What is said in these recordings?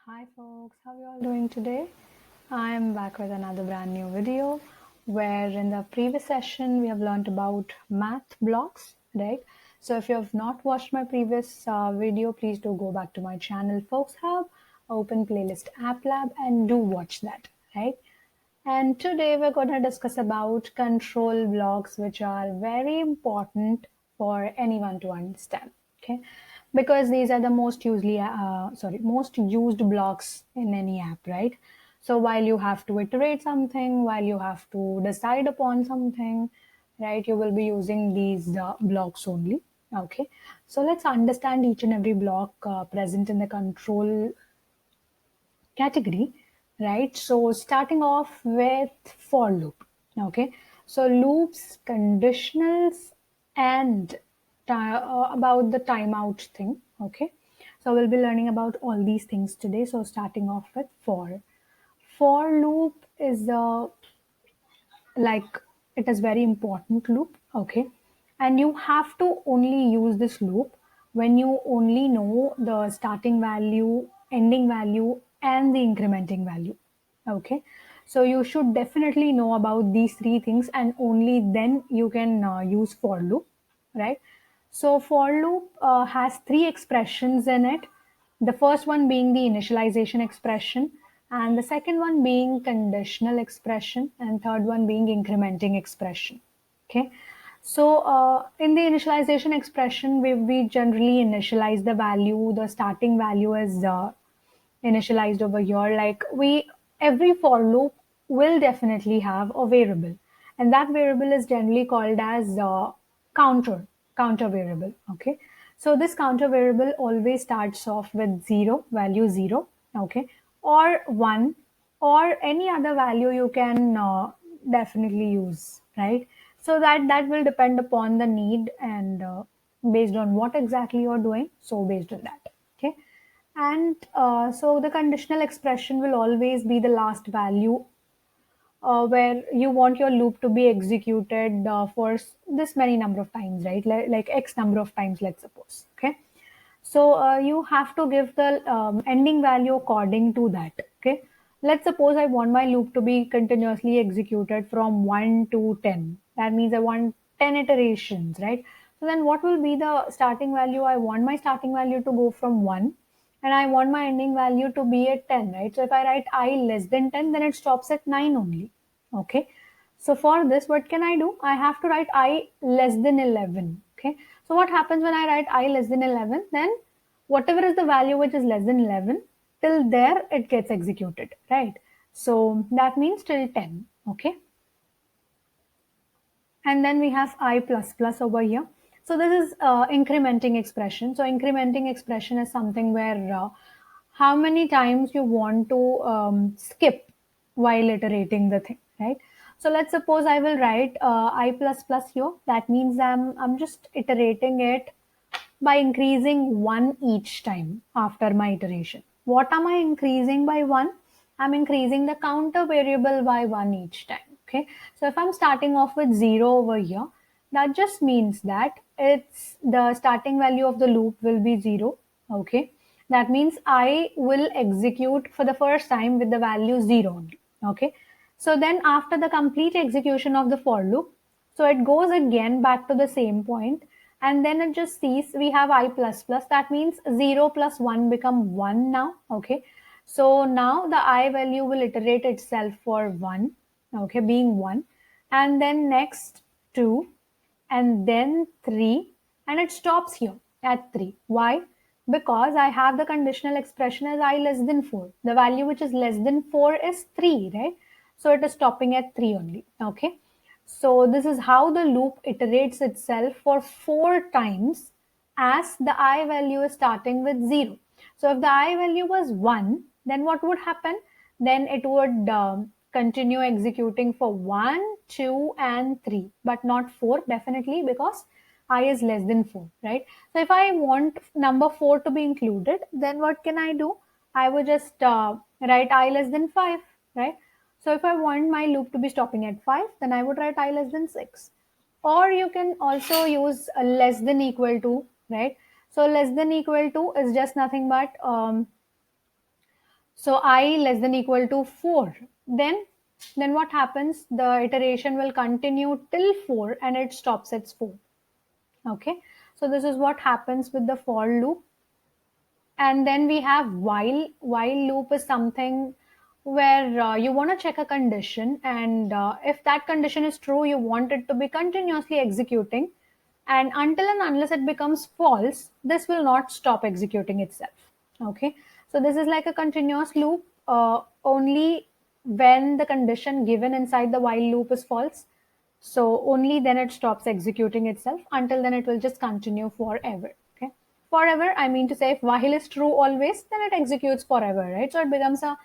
Hi folks, how are you all doing today? I am back with another brand new video where in the previous session we have learned about math blocks, right? So if you have not watched my previous video, please do go back to my channel Folx Hub, open playlist Applab and do watch that, right? And today we're going to discuss about control blocks, which are very important for anyone to understand. Okay, because these are the most used blocks in any app, right? So while you have to iterate something, while you have to decide upon something, right, you will be using these blocks only. Okay, so let's understand each and every block present in the control category, right? So starting off with for loop. Okay, so loops, conditionals, and about the timeout thing. Okay, so we'll be learning about all these things today. So starting off with for loop is the like it is very important loop. Okay, and you have to only use this loop when you only know the starting value, ending value, and the incrementing value. Okay, so you should definitely know about these three things and only then you can use for loop, right? So for loop has three expressions in it. The first one being the initialization expression, and the second one being conditional expression, and third one being incrementing expression. Okay, so in the initialization expression, we generally initialize the value. The starting value is initialized over here. Like we every for loop will definitely have a variable, and that variable is generally called as counter counter variable. Okay, so this counter variable always starts off with zero, value zero. Okay, or one, or any other value you can definitely use, right? So that will depend upon the need and based on what exactly you're doing, so based on that. Okay, and so the conditional expression will always be the last value where you want your loop to be executed for this many number of times, right? Like X number of times, let's suppose. Okay. So you have to give the ending value according to that. Okay. Let's suppose I want my loop to be continuously executed from 1 to 10. That means I want 10 iterations, right? So then what will be the starting value? I want my starting value to go from 1 and I want my ending value to be at 10, right? So if I write I less than 10, then it stops at 9 only. Okay. So for this, what can I do? I have to write I less than 11. Okay. So what happens when I write I less than 11? Then whatever is the value which is less than 11, till there it gets executed, right? So that means till 10. Okay. And then we have I plus plus over here. So this is incrementing expression. So incrementing expression is something where how many times you want to skip while iterating the thing, right? So let's suppose I will write I plus plus here. That means I'm just iterating it by increasing one each time after my iteration. What am I increasing by one? I'm increasing the counter variable by one each time. Okay. So if I'm starting off with zero over here, that just means that it's the starting value of the loop will be zero. Okay. That means I will execute for the first time with the value zero only. Okay. So then after the complete execution of the for loop, so it goes again back to the same point and then it just sees we have I plus plus. That means 0 plus 1 become 1 now. Okay. So now the I value will iterate itself for 1. Okay. Being 1. And then next 2 and then 3 and it stops here at 3. Why? Because I have the conditional expression as I less than 4. The value which is less than 4 is 3, right? So it is stopping at 3 only. Okay. So this is how the loop iterates itself for 4 times as the I value is starting with 0. So if the I value was 1, then what would happen? Then it would continue executing for 1, 2 and 3, but not 4 definitely because I is less than 4, right? So if I want number 4 to be included, then what can I do? I would just write I less than 5, right? So if I want my loop to be stopping at 5, then I would write I less than 6. Or you can also use a less than equal to, right? So less than equal to is just nothing but So I less than equal to 4. Then what happens? The iteration will continue till 4 and it stops at 4. Okay. So this is what happens with the for loop. And then we have while loop is something where you want to check a condition, and if that condition is true, you want it to be continuously executing, and until and unless it becomes false, this will not stop executing itself. Okay, so this is like a continuous loop. Only when the condition given inside the while loop is false, so only then it stops executing itself. Until then, it will just continue forever. Okay. Forever, I mean to say, if while is true always, then it executes forever, right? So it becomes a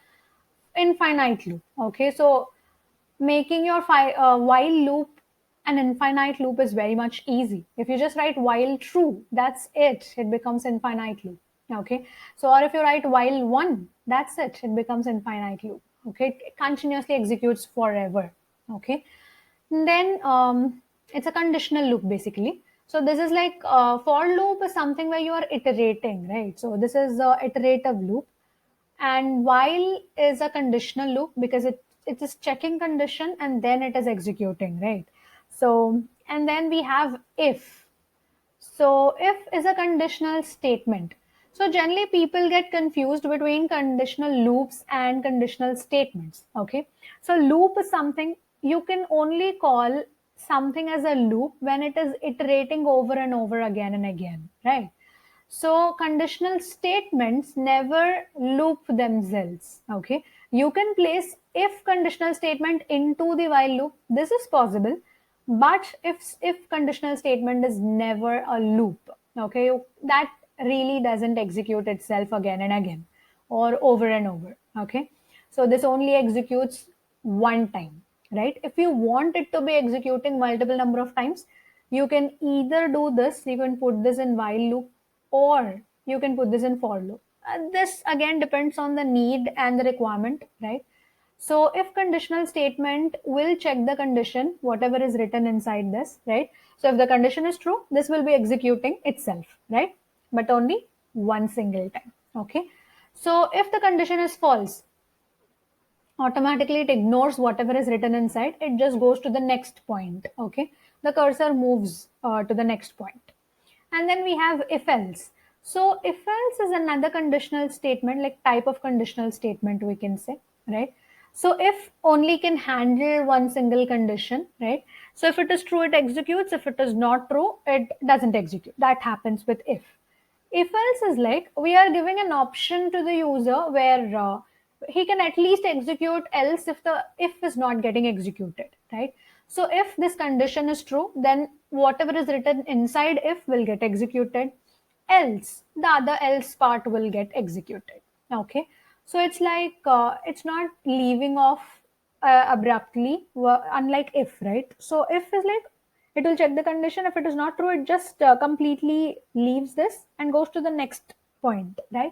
infinite loop. Okay. So making your while loop an infinite loop is very much easy. If you just write while true, that's it. It becomes infinite loop. Okay. So, or if you write while one, that's it. It becomes infinite loop. Okay. It continuously executes forever. Okay. Then it's a conditional loop basically. So this is like for loop is something where you are iterating, right? So this is a iterative loop, and while is a conditional loop because it is checking condition and then it is executing, right? So and then we have if. So if is a conditional statement. So generally people get confused between conditional loops and conditional statements. Okay. So loop is something you can only call something as a loop when it is iterating over and over again and again, right? So conditional statements never loop themselves. Okay. You can place if conditional statement into the while loop. This is possible. But if conditional statement is never a loop, okay, that really doesn't execute itself again and again or over and over. Okay. So this only executes one time, right? If you want it to be executing multiple number of times, you can either do this, you can put this in while loop, or you can put this in for loop. This again depends on the need and the requirement, right? So if conditional statement will check the condition, whatever is written inside this, right? So if the condition is true, this will be executing itself, right? But only one single time. Okay. So if the condition is false, automatically it ignores whatever is written inside. It just goes to the next point. Okay. The cursor moves to the next point. And then we have if else. So if else is another conditional statement, like type of conditional statement, we can say, right? So if only can handle one single condition, right? So if it is true, it executes. If it is not true, it doesn't execute. That happens with if. If else is like we are giving an option to the user where he can at least execute else if the if is not getting executed, right? So if this condition is true, then whatever is written inside if will get executed, else the other else part will get executed. Okay. So it's like it's not leaving off abruptly, unlike if, right? So if is like it will check the condition. If it is not true, it just completely leaves this and goes to the next point, right?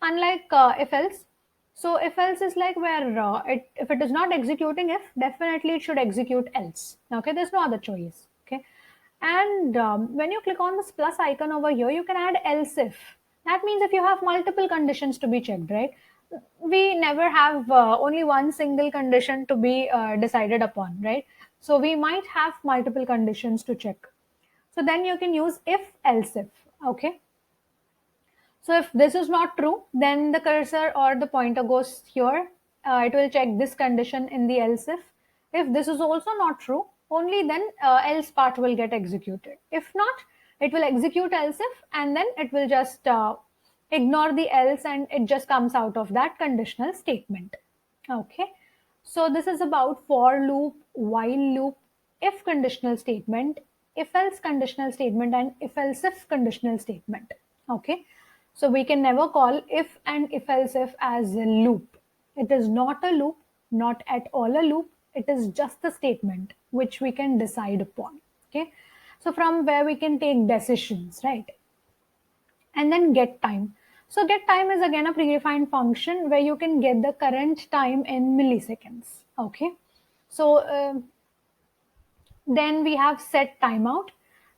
Unlike if else. So if else is like where if it is not executing if, definitely it should execute else. Okay, there's no other choice. Okay, and when you click on this plus icon over here, you can add else if. That means if you have multiple conditions to be checked, right? We never have only one single condition to be decided upon, right? So we might have multiple conditions to check. So then you can use if else if. Okay. So if this is not true, then the cursor or the pointer goes here. It will check this condition in the else if. If this is also not true, only then else part will get executed. If not, it will execute else if, and then it will just ignore the else and it just comes out of that conditional statement. Okay. So this is about for loop, while loop, if conditional statement, if else conditional statement, and if else if conditional statement. Okay. So we can never call if and if else if as a loop. It is not a loop, not at all a loop. It is just a statement which we can decide upon. Okay. So from where we can take decisions, right? And then get time. So get time is again a predefined function where you can get the current time in milliseconds. Okay. So then we have set timeout.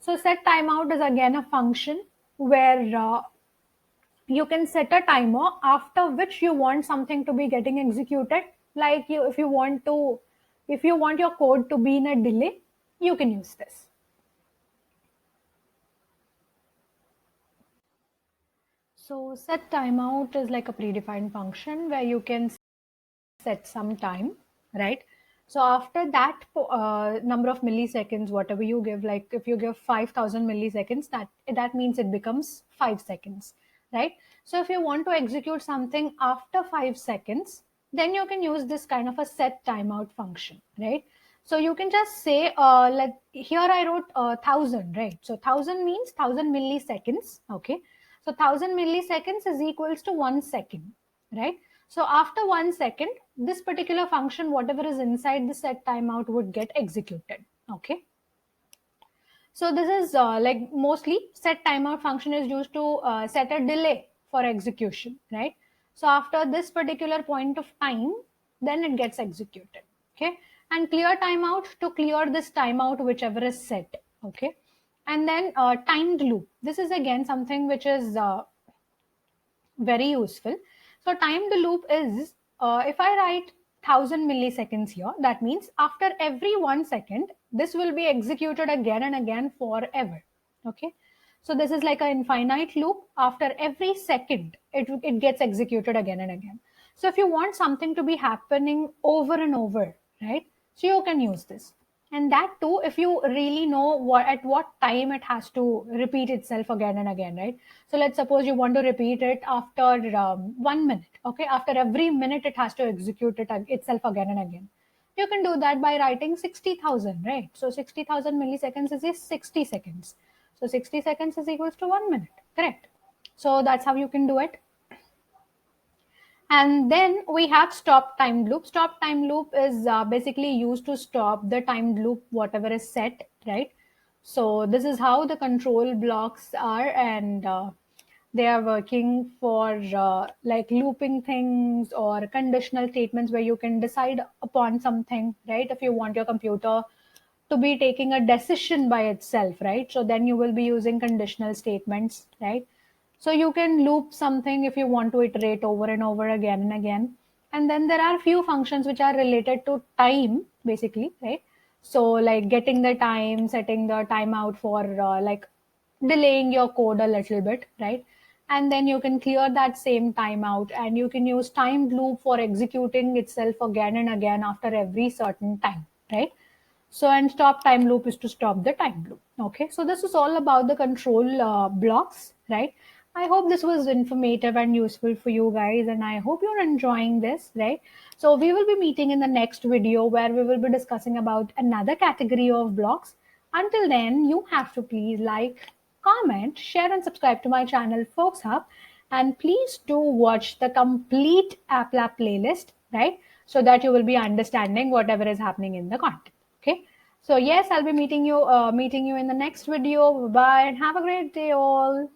So set timeout is again a function where you can set a timer after which you want something to be getting executed. Like if you want your code to be in a delay, you can use this. So set timeout is like a predefined function where you can set some time, right? So after that number of milliseconds, whatever you give, like if you give 5,000 milliseconds, that means it becomes 5 seconds, right? So if you want to execute something after 5 seconds, then you can use this kind of a set timeout function, right? So you can just say, like here I wrote 1,000, right? So 1,000 means 1,000 milliseconds, okay? So 1,000 milliseconds is equals to 1 second, right? So after 1 second, this particular function, whatever is inside the set timeout would get executed, okay? So this is like mostly set timeout function is used to set a delay for execution, right? So after this particular point of time, then it gets executed, okay? And clear timeout to clear this timeout, whichever is set, okay? And then timed loop. This is again something which is very useful. So timed loop is, if I write 1,000 milliseconds here, that means after every 1 second, this will be executed again and again forever. Okay. So this is like an infinite loop. After every second, it gets executed again and again. So if you want something to be happening over and over, right? So you can use this. And that too, if you really know what time it has to repeat itself again and again, right? So let's suppose you want to repeat it after 1 minute, okay? After every minute, it has to execute itself again and again. You can do that by writing 60,000, right? So 60,000 milliseconds is 60 seconds. So 60 seconds is equals to 1 minute, correct? So that's how you can do it. And then we have stop timed loop. Stop time loop is basically used to stop the timed loop, whatever is set, right? So this is how the control blocks are, and they are working for like looping things or conditional statements where you can decide upon something, right? If you want your computer to be taking a decision by itself, right? So then you will be using conditional statements, right? So you can loop something if you want to iterate over and over again and again. And then there are few functions which are related to time, basically, right? So like getting the time, setting the timeout for like delaying your code a little bit, right? And then you can clear that same timeout, and you can use timed loop for executing itself again and again after every certain time, right? So, and stop time loop is to stop the time loop. Okay, so this is all about the control blocks, right? I hope this was informative and useful for you guys, and I hope you're enjoying this, right? So we will be meeting in the next video where we will be discussing about another category of blocks. Until then, you have to please like, comment, share, and subscribe to my channel, Folks Hub. And please do watch the complete Applab playlist, right? So that you will be understanding whatever is happening in the content. Okay. So yes, I'll be meeting you in the next video. Bye and have a great day all.